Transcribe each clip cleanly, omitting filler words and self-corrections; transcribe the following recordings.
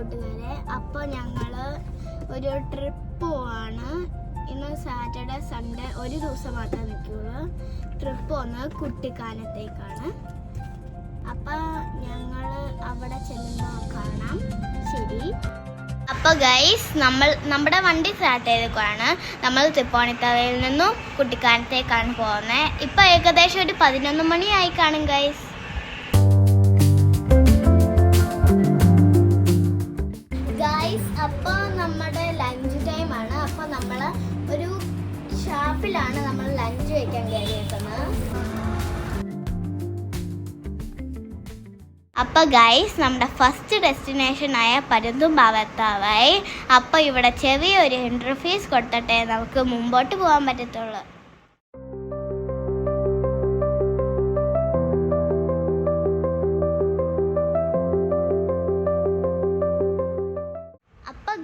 കൂട്ടുകാരെ. അപ്പോൾ ഞങ്ങൾ ഒരു ട്രിപ്പ് പോവാണ്. ഇന്ന് സാറ്റർഡേ സൺഡേ ഒരു ദിവസം മാത്രമേ നിൽക്കുള്ളൂ. ട്രിപ്പ് പോകുന്നത് കുട്ടിക്കാനത്തേക്കാണ്. അപ്പോൾ ഞങ്ങൾ അവിടെ ചെല്ലുമ്പോൾ കാണാം. ശരി. അപ്പോൾ ഗൈസ് നമ്മുടെ വണ്ടി സ്റ്റാർട്ട് ചെയ്തേക്കാണ്. നമ്മൾ തൃപ്പൂണിത്തുറയിൽ നിന്നും കുട്ടിക്കാനത്തേക്കാണ് പോകുന്നത്. ഇപ്പോൾ ഏകദേശം ഒരു 11 മണിയായി കാണും ഗൈസ്. അപ്പോൾ നമ്മുടെ ലഞ്ച് ടൈമാണ്. അപ്പോൾ നമ്മൾ ഒരു ഷാപ്പിലാണ് നമ്മൾ ലഞ്ച് കഴിക്കാൻ കയറിയിരിക്കുന്നത്. അപ്പോൾ ഗൈസ് നമ്മുടെ ഫസ്റ്റ് ഡെസ്റ്റിനേഷനായ പരുന്തുംപാറത്താവായി. അപ്പോൾ ഇവിടെ ചെറിയൊരു എൻട്രി ഫീസ് കൊടുത്തിട്ടേ നമുക്ക് മുമ്പോട്ട് പോകാൻ പറ്റത്തുള്ളൂ.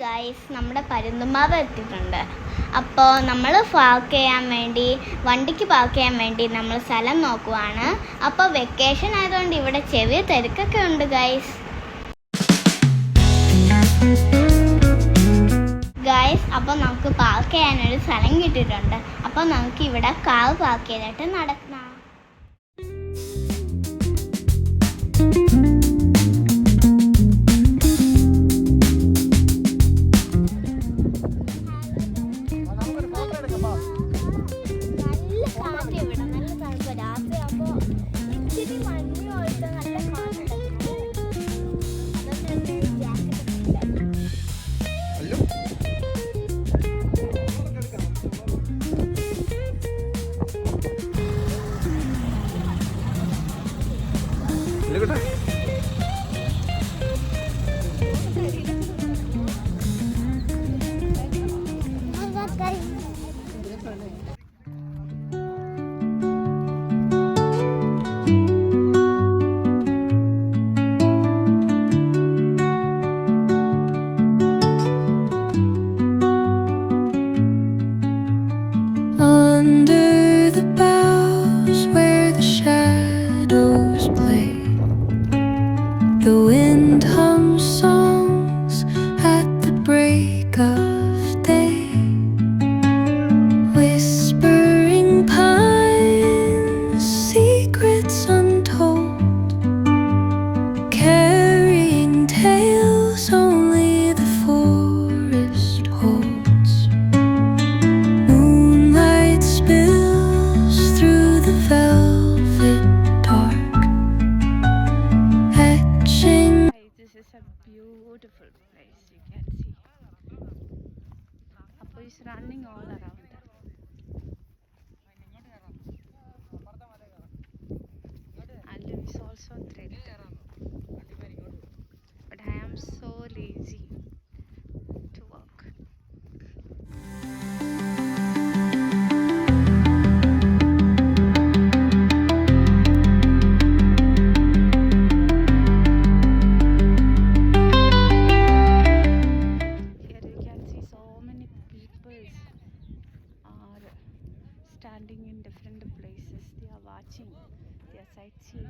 ഗൈസ് നമ്മുടെ പരുന്തുംപാറ എത്തിയിട്ടുണ്ട്. അപ്പോൾ നമ്മൾ വണ്ടിക്ക് പാർക്ക് ചെയ്യാൻ വേണ്ടി നമ്മൾ സ്ഥലം നോക്കുവാണ്. അപ്പോൾ വെക്കേഷൻ ആയതുകൊണ്ട് ഇവിടെ ചെറിയ തിരക്കൊക്കെ ഉണ്ട് ഗൈസ്. അപ്പോൾ നമുക്ക് പാർക്ക് ചെയ്യാനൊരു സ്ഥലം കിട്ടിയിട്ടുണ്ട്. അപ്പോൾ നമുക്ക് ഇവിടെ കാർ പാർക്ക് ചെയ്തിട്ട് നടക്കണം. Beautiful place, you can see. Appo is running all around. Allu is also thrilled, but I am so lazy to walk. Standing in different places, they are watching, they are sightseeing.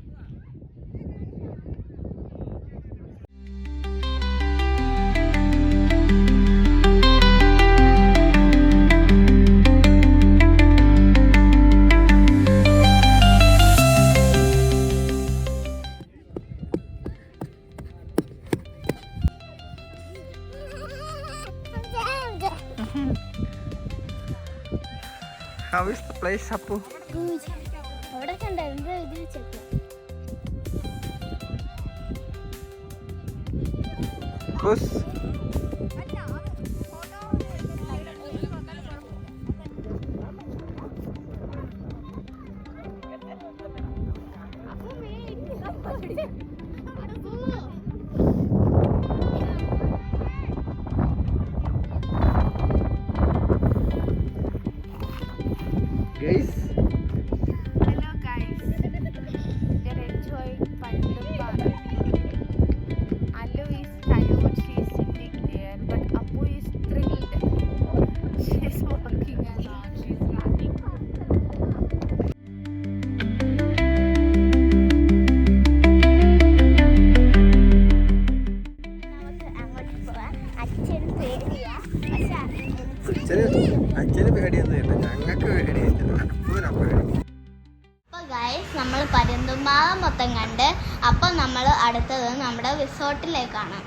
How is the place, Appu? Good. അവിടെ കണ്ടായിരുന്നു ഇത് check. Bus. Guys. Hello guys. We are enjoying Pannambukkara. Allu is tired. She is sitting അച്ഛന് പേടിയൊന്നുമില്ല, ഞങ്ങൾക്ക് പേടിയില്ല. അപ്പൂനാ പേടി. അപ്പോൾ guys നമ്മൾ പരുന്തുംപാറ മൊത്തം കണ്ട്. അപ്പോൾ നമ്മൾ അടുത്തത് നമ്മുടെ റിസോർട്ടിലേക്കാണ്.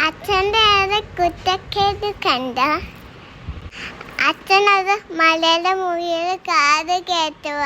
അച്ഛൻ്റെ കുറ്റക്കേട് കണ്ട അച്ഛനത് മലയുടെ മുറിയിൽ കാത് കയറ്റുക.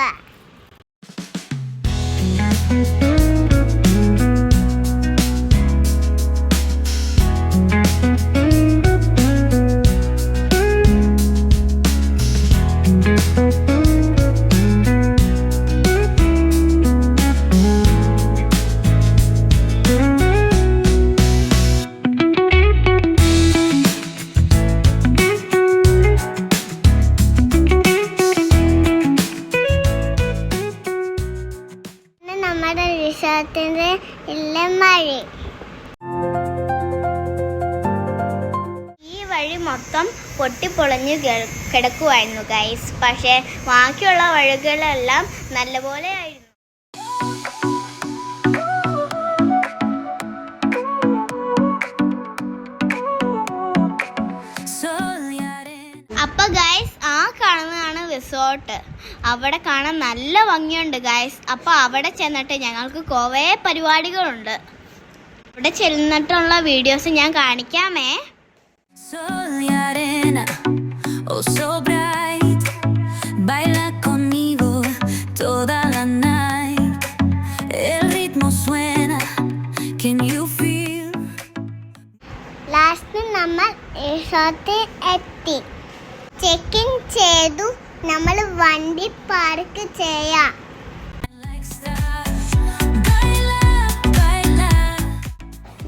നമ്മുടെ റിസോർട്ടിന്റെ ഇല്ലമഴി. ഈ വഴി മൊത്തം പൊട്ടിപ്പൊളഞ്ഞ് കിടക്കുമായിരുന്നു ഗൈസ്. പക്ഷേ ബാക്കിയുള്ള വഴികളെല്ലാം നല്ലപോലെ ആയിരുന്നു. അപ്പൊ ഗൈസ് ആ കാണുന്നതാണ് റിസോർട്ട്. അവിടെ കാണാൻ നല്ല ഭംഗിയുണ്ട് ഗൈസ്. അപ്പൊ അവിടെ ചെന്നിട്ട് ഞങ്ങൾക്ക് കുറേ പരിപാടികളുണ്ട്. അവിടെ ചെന്നിട്ടുള്ള വീഡിയോസ് ഞാൻ കാണിക്കാമേ. ലാസ്റ്റ് നമ്മൾ റിസോർട്ടിൽ എത്തി. ചെക്ക് ഇൻ ചെയ്തു. നമ്മൾ വണ്ടി പാർക്ക് ചെയ്യാം.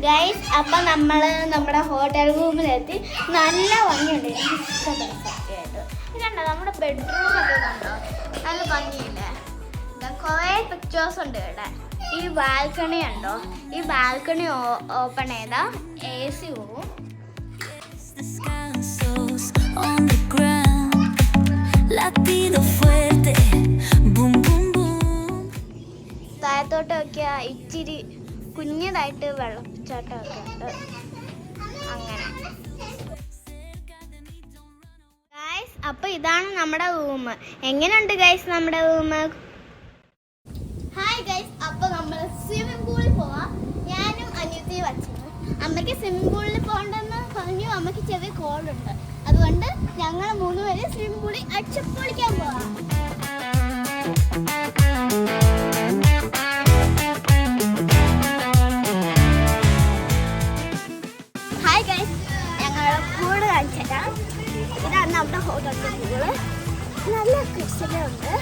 ഗൈസ് അപ്പൊ നമ്മള് നമ്മുടെ ഹോട്ടൽ റൂമിലെത്തി. നല്ല ഭംഗിയുണ്ട്. കണ്ടോ നമ്മുടെ ബെഡ്റൂം ഒക്കെ കണ്ടോ, നല്ല ഭംഗിയില്ലേ. കുറേ പിക്ചേഴ്സ് ഉണ്ട് ഇവിടെ. ഈ ബാൽക്കണി ഉണ്ടോ, ഈ ബാൽക്കണി ഓപ്പൺ ചെയ്താ AC പോവും. താഴത്തോട്ടൊക്കെ ഇച്ചിരി കുഞ്ഞതായിട്ട് വെള്ളച്ചാട്ടമൊക്കെ ഉണ്ട്. അങ്ങനെ ഗൈസ് അപ്പൊ ഇതാണ് നമ്മുടെ റൂം. എങ്ങനെയുണ്ട് ഗൈസ് നമ്മുടെ റൂം? ഹായ് ഗൈസ്, അപ്പൊ നമ്മൾ സ്വിമ്മിംഗ് പൂളിൽ പോവാം. ഞാനും അനിയത്തി വച്ചു. അമ്മയ്ക്ക് സ്വിമ്മിംഗ് പൂളിൽ പോകണ്ടെന്ന് പറഞ്ഞു. അമ്മയ്ക്ക് ചെറിയ കോളുണ്ട്. അതുകൊണ്ട് ഞങ്ങൾ 3 പേര് സ്വിമ്മിംഗ് പൂളിൽ അടിച്ചുപൊളിക്കാൻ പോവാം. ഹായ് ഗൈസ്, ഞങ്ങളുടെ പൂള് കാണിച്ചേക്കാം. ഇതാണ് നമ്മുടെ ഹോട്ടലിൻ്റെ പൂള്. നല്ല കൃഷികളുണ്ട്.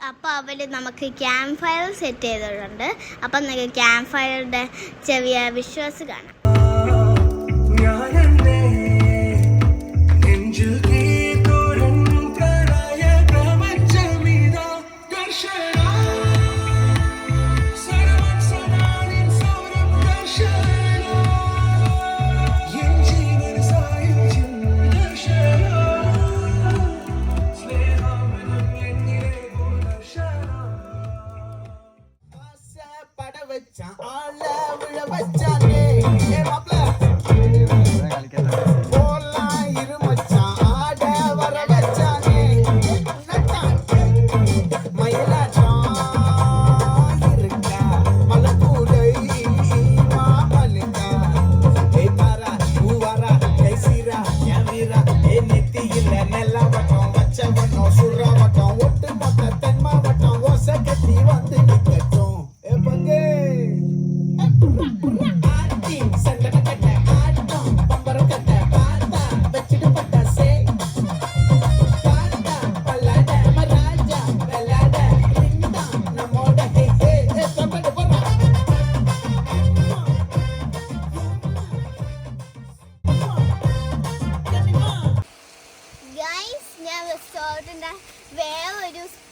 അപ്പോൾ അവർ നമുക്ക് ക്യാമ്പ് ഫയർ സെറ്റ് ചെയ്തിട്ടുണ്ട്. അപ്പം നിങ്ങൾക്ക് ക്യാമ്പ് ഫയറിൻ്റെ ചെറിയ വിഷ്വൽസ് കാണാം.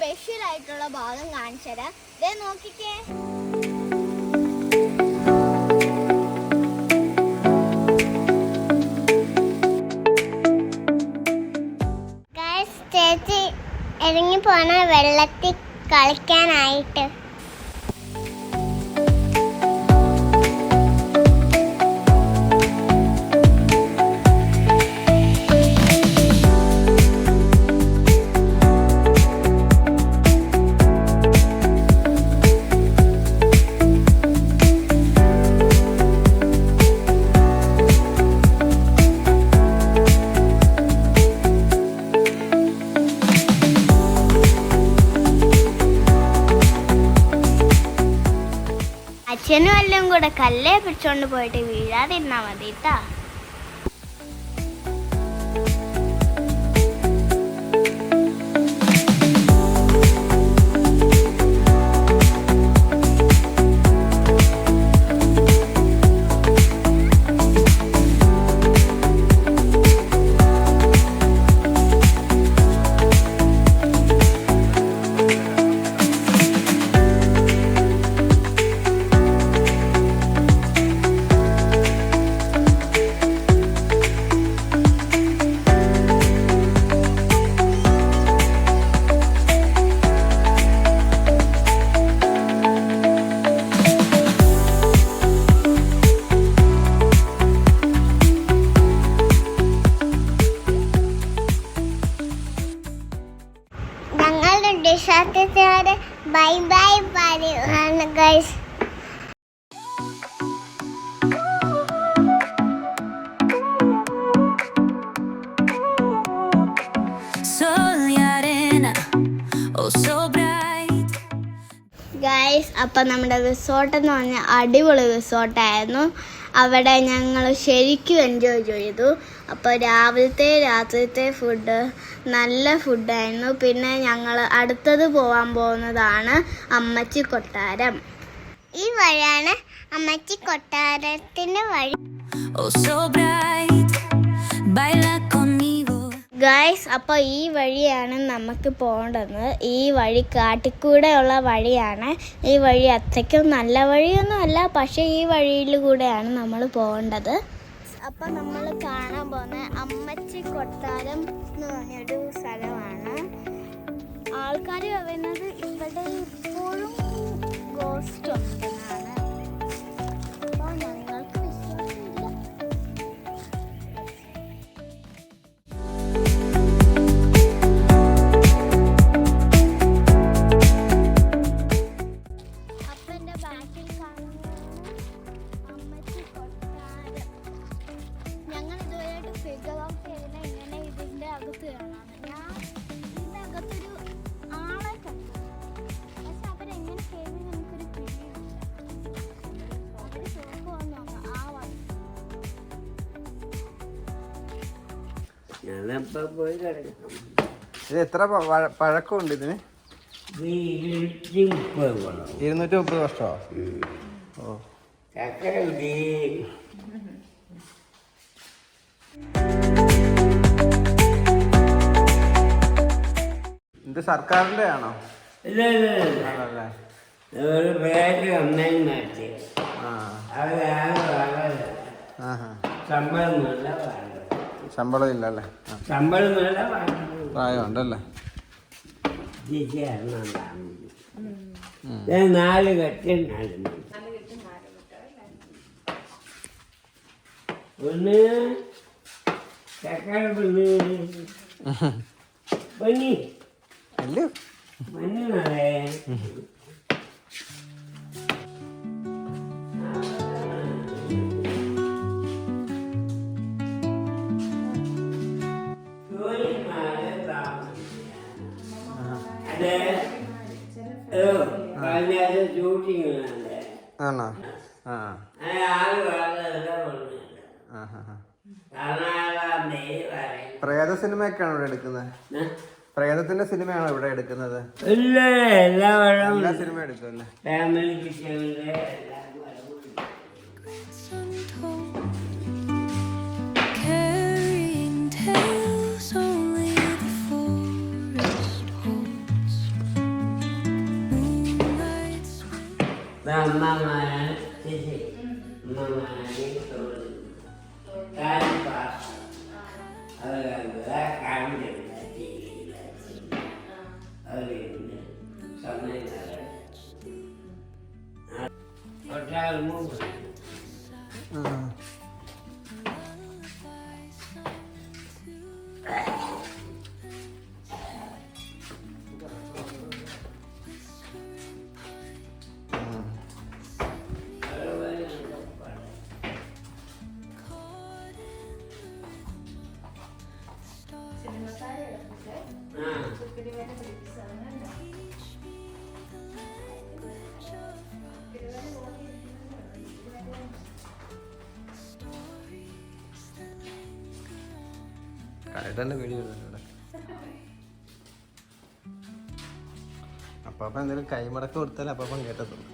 സ്പെഷ്യൽ ആയിട്ടുള്ള ഭാഗം കാണിച്ചു തരാം. ദേ നോക്കിക്കേ. ചേച്ചി ഇറങ്ങി പോണ വെള്ളത്തിൽ കളിക്കാനായിട്ട്. അച്ഛനും എല്ലാം കൂടെ കല്ലേ പിടിച്ചോണ്ട് പോയിട്ട് വീഴാതിരുന്നാ മതി കേട്ടാ. ഡിഷാത്തോടെ ബൈ ബൈ പറയുകയാണ് ഗൈസ്. ഗൈസ് അപ്പം നമ്മുടെ റിസോർട്ട് എന്ന് പറഞ്ഞാൽ അടിപൊളി റിസോർട്ടായിരുന്നു. അവിടെ ഞങ്ങൾ ശരിക്കും എൻജോയ് ചെയ്തു. അപ്പോൾ രാവിലത്തെ രാത്രിത്തെ ഫുഡ് നല്ല ഫുഡായിരുന്നു. പിന്നെ ഞങ്ങൾ അടുത്തത് പോകാൻ പോകുന്നതാണ് അമ്മച്ചി കൊട്ടാരം. ഈ വഴിയാണ് അമ്മച്ചി കൊട്ടാരത്തിൻ്റെ വഴി. ഗൈസ് അപ്പോൾ ഈ വഴിയാണ് നമുക്ക് പോകേണ്ടത്. ഈ വഴി കാട്ടിക്കൂടെയുള്ള വഴിയാണ്. ഈ വഴി അത്രയ്ക്കും നല്ല വഴിയൊന്നുമല്ല, പക്ഷേ ഈ വഴിയിൽ കൂടെയാണ് നമ്മൾ പോകേണ്ടത്. അപ്പോൾ നമ്മൾ കാണാൻ പോകുന്ന അമ്മച്ചി കൊട്ടാരം എന്ന് പറഞ്ഞൊരു സ്ഥലമാണ്. ആൾക്കാർ പറയുന്നത് ഇവിടെ ഇപ്പോഴും ഗോസ്റ്റ് ഉണ്ടെന്നാണ്. അപ്പോൾ ഞങ്ങൾക്ക് വിശ്വാസമില്ല. അപ്പൻ്റെ ബാക്കിൽ കാണുന്നതാണ് അമ്മച്ചി കൊട്ടാരം. ഞങ്ങൾ ഇതുവരെയായിട്ട് ഫിഗർ ഔട്ട് ചെയ്യുന്ന ഇങ്ങനെ ഇതിൻ്റെ അകത്ത് കാണാണ്. ഞാൻ ഇതിൻ്റെ അകത്തൊരു ആളെ കണ്ടു, പക്ഷെ അവരെങ്ങനെ കയറി നമുക്കൊരു പിടിയില്ല. അവർ ചോക്കുവാന്ന് നോക്കാം. ആ വന്നു ഇത് എത്ര പഴക്കമുണ്ട് ഇതിന്? 230 വർഷമോ? ഓ ഇത് സർക്കാരിന്റെ ആണോ? ആണല്ലേ. ശമ്പളം ഇല്ല അല്ലേ? പ്രായമുണ്ടല്ലേ? 4 കെട്ട് 4 ഒന്ന് ചക്കാട് പെണ്ണ് പനി മഞ്ഞേ ആണോ? ആ പ്രേത സിനിമയൊക്കെയാണോ ഇവിടെ എടുക്കുന്നത്? പ്രേതത്തിന്റെ സിനിമയാണോ ഇവിടെ എടുക്കുന്നത്? എല്ലാ സിനിമ എടുക്കുമല്ലേ? അമ്മമാരാണ് ചേച്ചി അമ്മമാരാണ് ടൈം പാസ് അത് കണ്ടില്ല ടി വിയില്ല അവരുണ്ട് സമയം ഒരാൾ മൂന്ന് കടയിൽ തന്നെ വീഡിയോ വരുന്നുണ്ട്. അപ്പാപ്പ എന്തെങ്കിലും കൈമടക്കം കൊടുത്താൽ അപ്പാപ്പൻ കേട്ടത്തുള്ളൂ.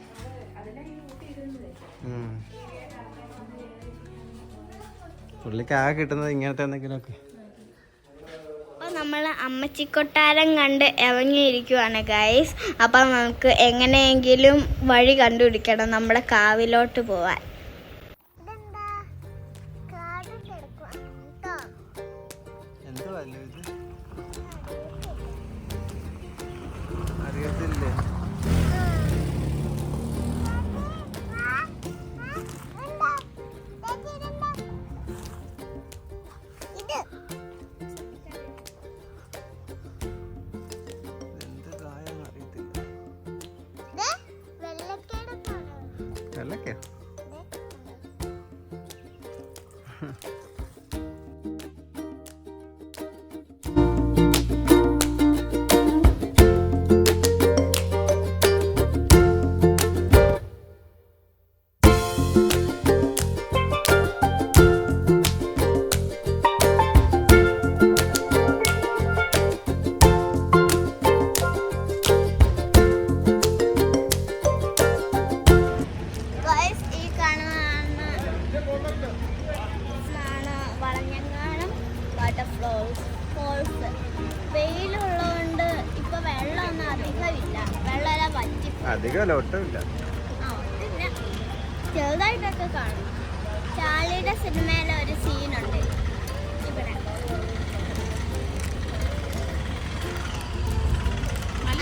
പുള്ളിക്ക് ആകെ കിട്ടുന്നത് ഇങ്ങനത്തെ എന്തെങ്കിലുമൊക്കെ. അപ്പോൾ നമ്മൾ അമ്മച്ചിക്കൊട്ടാരം കണ്ട് ഇറങ്ങിയിരിക്കുവാണ് ഗൈസ്. അപ്പം നമുക്ക് എങ്ങനെയെങ്കിലും വഴി കണ്ടുപിടിക്കണം നമ്മുടെ കാവിലോട്ട് പോവാൻ. അറിയത്തില്ലേ? വെള്ളക്കോ? വളഞ്ഞങ്ങാനം വാട്ടർഫോൾസ്. വെയിലുള്ളതുകൊണ്ട് ഇപ്പൊ വെള്ളമൊന്നും അധികമില്ല, വെള്ളമെല്ലാം വറ്റി അധികമല്ല, ഒട്ടുമില്ല. പിന്നെ ചെറുതായിട്ടൊക്കെ കാണും. ചാർലിയുടെ സിനിമയിലെ ഒരു സീനുണ്ട് ഇവിടെ.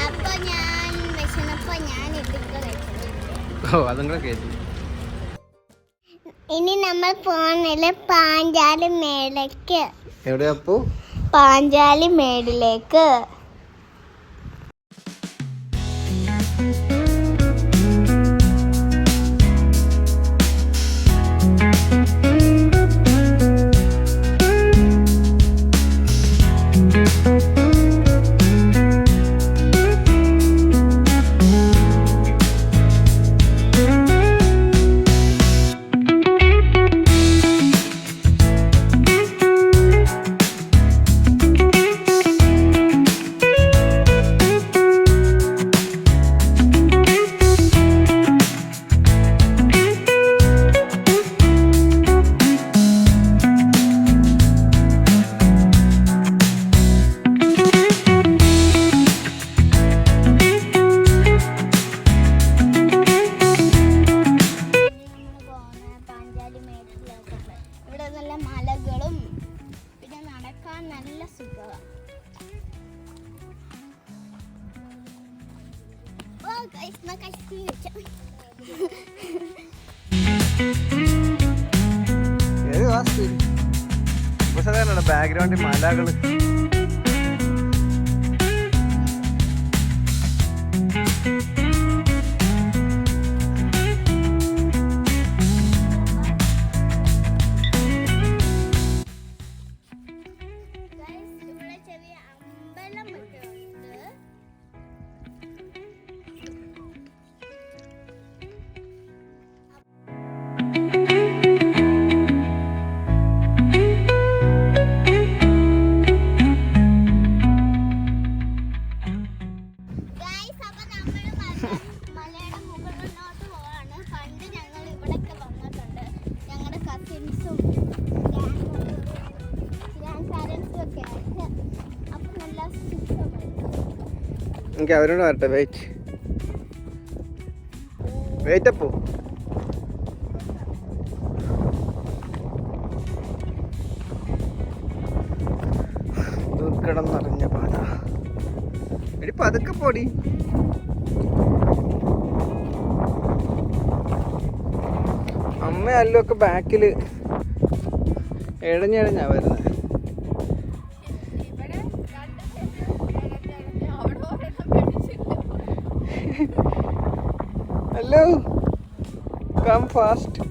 അപ്പൊ ഞാൻ വിശന്നപ്പോ ഞാൻ ഇതൊക്കെ കഴിച്ചു. ഓ അതും കൂടെ കേട്ടു. ഇനി നമ്മൾ പോകുന്നില്ല പാഞ്ചാലി മേടിലേക്ക്. എവിടെയാ അപ്പു? പാഞ്ചാലി മേടിലേക്ക്. ഇവിടെ നല്ല മലകളും പിന്നെ നടക്കാൻ നല്ല സുഖമാണ്. ബാക്ക്ഗ്രൗണ്ടിൽ മലകള്. എനിക്ക് അവരോട് വരട്ടെ. വെയിറ്റ്. വെയിറ്റപ്പോ കിടന്നറിഞ്ഞ പാത. എടി പതുക്കെ പോടി. അമ്മ അല്ലൊക്കെ ബാക്കില് എഴഞ്ഞെഴഞ്ഞാ വരുന്നത്. Hello, come fast.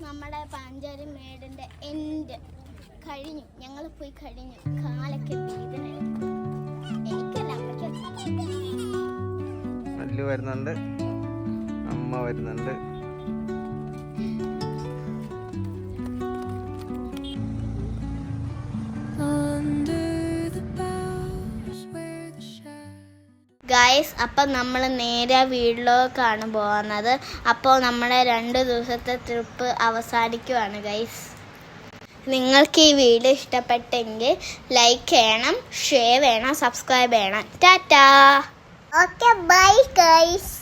നമ്മുടെ പാഞ്ചാലി മേടിന്റെ എൻഡ് കഴിഞ്ഞു. ഞങ്ങൾ പോയി കഴിഞ്ഞു. കാലൊക്കെ എനിക്കല്ല, അല്ലു വരുന്നുണ്ട്, അമ്മ വരുന്നുണ്ട്. ഗൈസ്, അപ്പം നമ്മൾ നേരെ വീട്ടിലേക്കാണ് പോകുന്നത്. അപ്പോൾ നമ്മുടെ 2 ദിവസത്തെ ട്രിപ്പ് അവസാനിക്കുവാണ് ഗൈസ്. നിങ്ങൾക്ക് ഈ വീഡിയോ ഇഷ്ടപ്പെട്ടെങ്കിൽ ലൈക്ക് ചെയ്യണം, ഷെയർ ചെയ്യണം, സബ്സ്ക്രൈബ് ചെയ്യണം. ടാറ്റാ. Okay, bye guys.